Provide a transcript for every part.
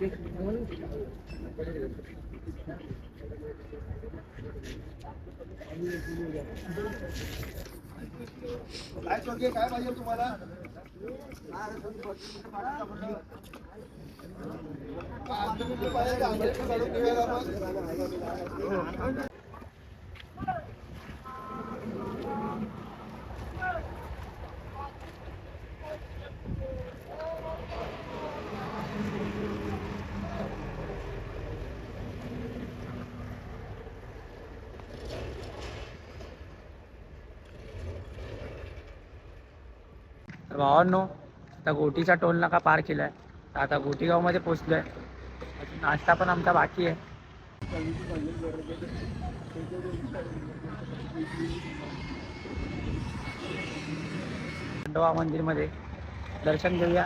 काय पाहिजे तुम्हाला? भावांनो, आता गोटीचा टोल नाका पार केलाय. आता गोटीगाव मध्ये पोहोचलोय. नाश्ता पण आमचा बाकी आहे. खंडोबा मंदिर मध्ये दर्शन घेऊया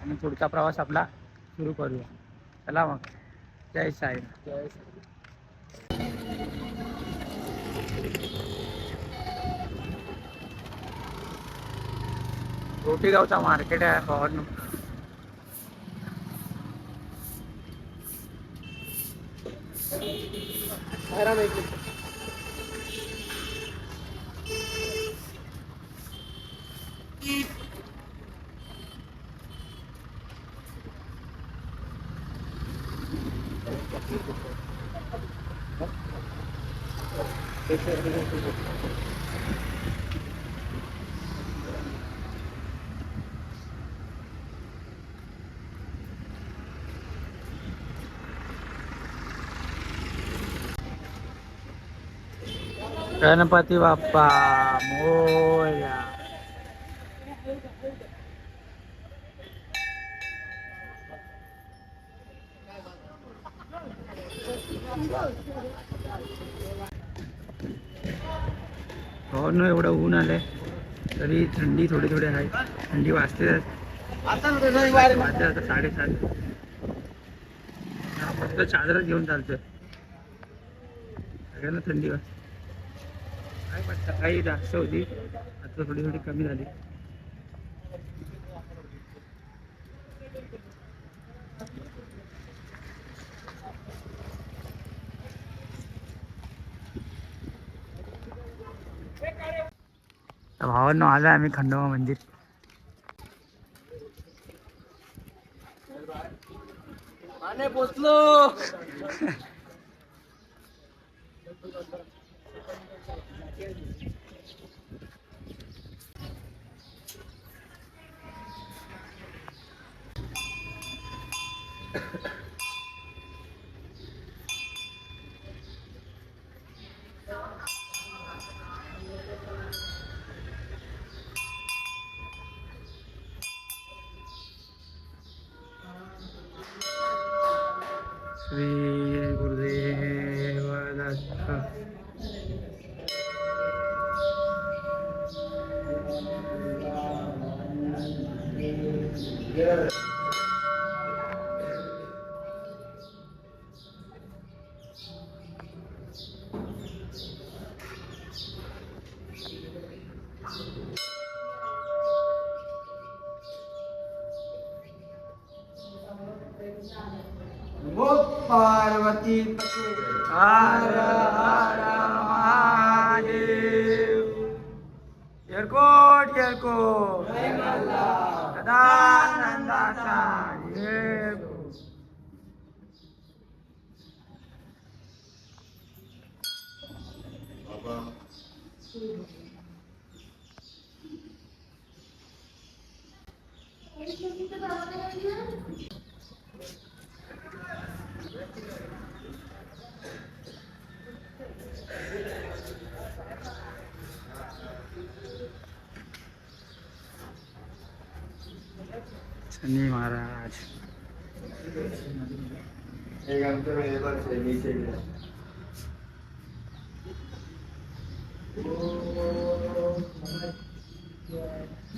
आणि पुढचा प्रवास आपला सुरू करूया. चला मग. जय साई. जय साई. गोटीगावचा मार्केट आहे भावांनो. गणपती बाप्पा मोरया. हो ना, एवढं ऊन आलंय तरी थंडी थोडी थोडी आहे. थंडी वाजते आता 7:30. फक्त चादरच घेऊन चालतोय. सगळ्यांना थंडी वाजते. काय पण सकाळी जास्त होती, आता थोडी थोडी कमी झाली. भावांनो, आलोय आम्ही खंडोबा मंदिर. पोचलो. श्री गुरुदेव दत्त. पार्वती हर हर महादेव. येरकोट येरकोट सदानंदाचा येरकोट. शनी महाराज.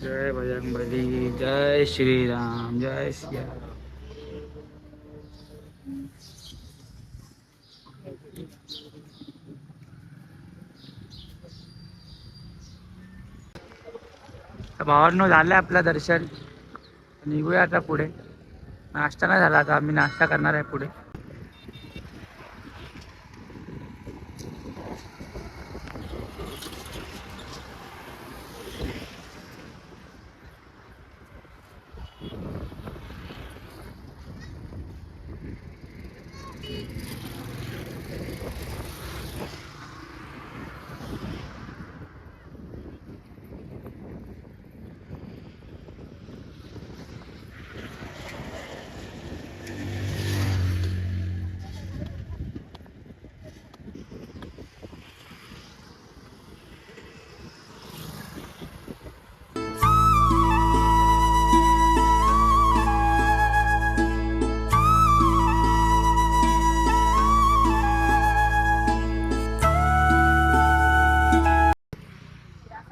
जय बजरंगबली. जय श्री राम. जय सिया राम. भावांनो, झालंय आपलं दर्शन. निघूया आता पुढे. नाश्ता नाही झाला, आता आम्ही नाश्ता करणार आहे पुढे.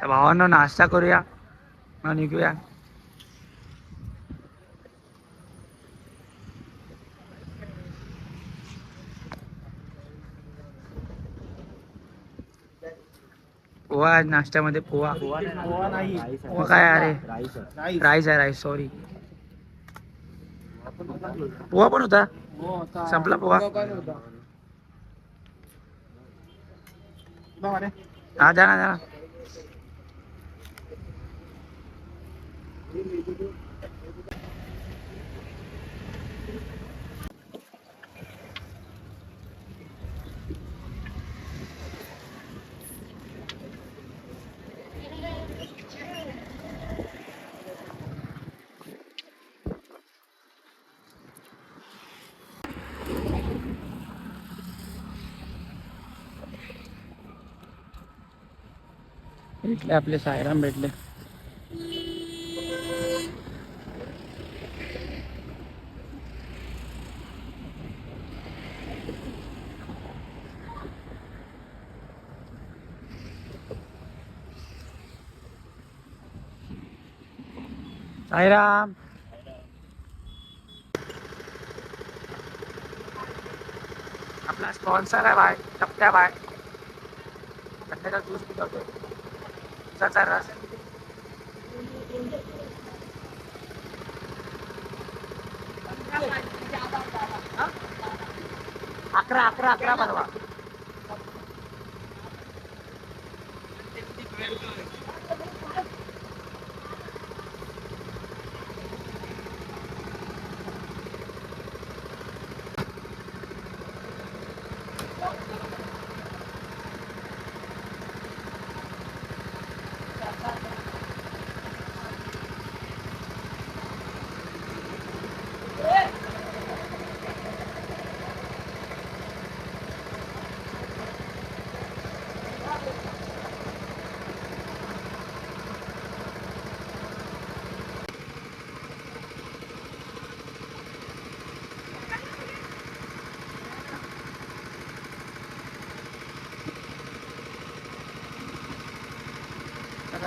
भावांनो नाश्ता करूया मग निघूया. पोहा आहे नाश्त्यामध्ये. पोहा पोहा काय अरे राईस आहे, राईस सॉरी. पोहा पण होता, संपला पोहा. हा जाना जाना. भेटले आपले सायराम भेटले. साईराम. आपला स्पॉन्सर आहे भाई, टप्प्या भाई. टप्प्याचा ज्यूस पिकवतोय, उसाचा रस. अकरा बनवा.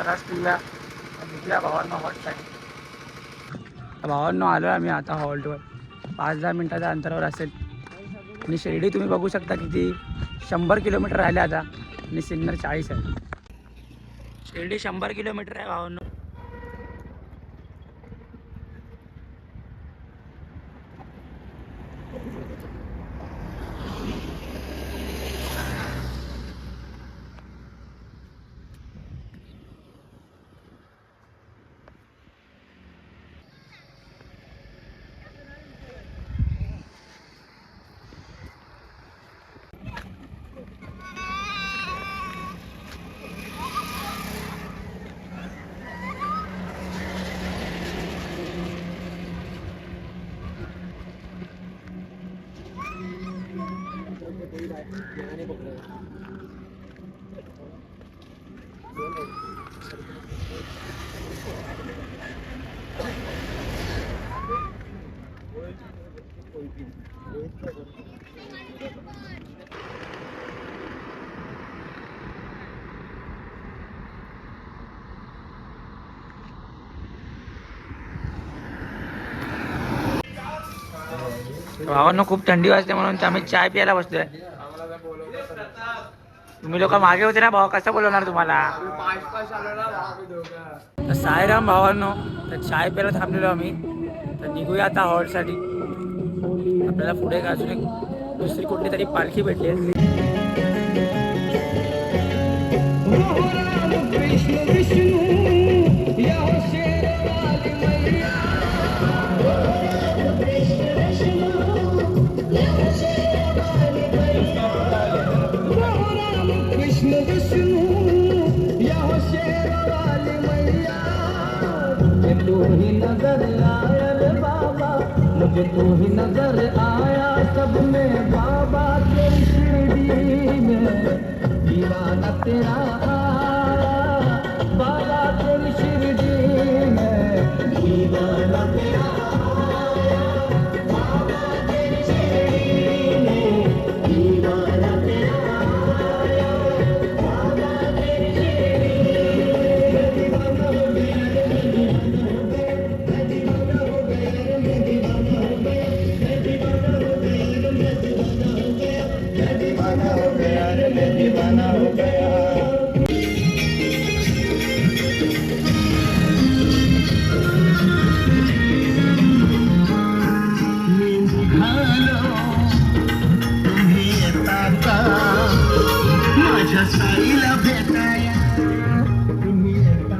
रस पिऊया, निघूया भावांनो हॉट साईड. भावांनो आलो आहे आम्ही आता हॉल्टवर. 5-10 मिनिटाच्या अंतरावर असेल. आणि शिर्डी तुम्ही बघू शकता किती 100 किलोमीटर राहिले आता, आणि सिन्नर 40 आहे. शिर्डी 100 किलोमीटर आहे भावांनो. भावांनो खूप थंडी वाजते म्हणून आम्ही चाय प्यायला बसलोय. तुम्ही लोक मागे होते ना भाऊ, कसं बोलवणार तुम्हाला. साईराम भावांनो, तर चाय प्यायला थांबलेलो आम्ही. तर निघूया आता हॉल्टसाठी. आपल्याला पुढे अजून एक दुसरी कुठली तरी पालखी भेटली आहे. तू ही नजर आया रे बाबा, मुझे तू ही नजर आया सब में बाबा, तेरी शिरडी में दीवाना तेरा आया बाबा, तेरी शिरडी में दीवाना तेरा आया बाबा, तेरी शिरडी में दीवाना तेरा आया बाबा, तेरी शिरडी माझ्या साईला भेटाया तुम्ही येता.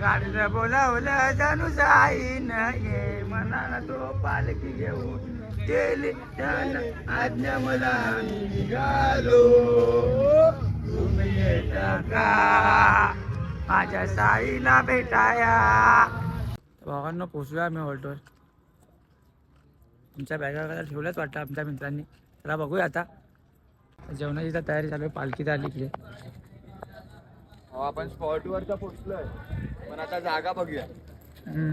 गाडीला बोलावलं जानू जाईन ये मनाला तो पालखी घेऊन गेले त्यानं आज्ञा मला निघालो. तुम्ही येता का माझ्या साईला भेटाया. भावांना पोचूया आम्ही हॉल्टवर. तुमच्या बॅगा वगैरे ठेवल्याच वाटतं आमच्या मित्रांनी. चला बघूया आता. जेवणाची तर तयारी चालू आहे. पालखी तर आली इकडे. आपण स्पॉटवर तर पोचलोय, पण आता जागा बघूया.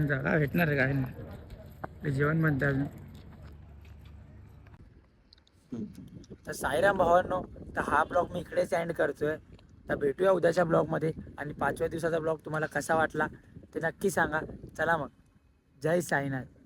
जागा भेटणार आहे काय नाही. जेवण म्हणते अजून. तर साईराम भावांनो, तर हा ब्लॉग मी इकडेच एंड करतोय. तर भेटूया उद्याच्या ब्लॉगमध्ये. आणि 5व्या दिवसाचा ब्लॉग तुम्हाला कसा वाटला ते नक्की सांगा. चला मग, जय साईनाथ.